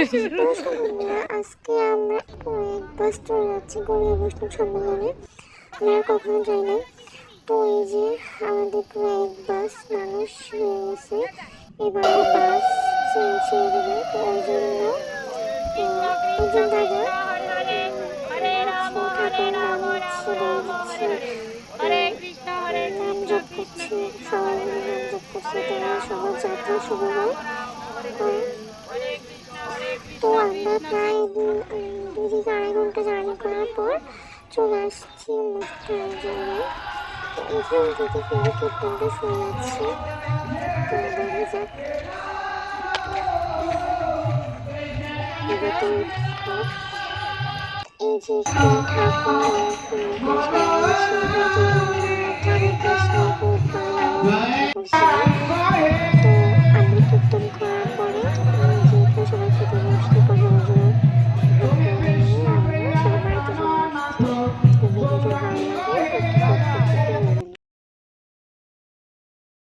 আজকে আমরা এক বাস চলে যাচ্ছি গড়িয়া বৈষ্ণব সম্মেলনে। আমরা কখনো যাই নাই। তো এই যে আমাদের পুরো এক বাস মানুষ হয়ে গেছে। এবার বাস ছেড়ে দেবে, তো ওই জন্য একজন দাদা ঠাকুরের নাম হচ্ছে নাম জপ করছে, সবাই মিলে নাম জপ করছে, তারা সবার যাত্রা শুরু হয়। তো আমরা প্রায় 2 থেকে 2.5 ঘন্টা জার্নি করার পর চলে আসছি অনুষ্ঠানের জায়গায়। তো এখান থেকে কিন্তু কীর্তনটা শুরু হচ্ছে। তো দেখা যাক এই যে ঠাকুর কৃষ্ণ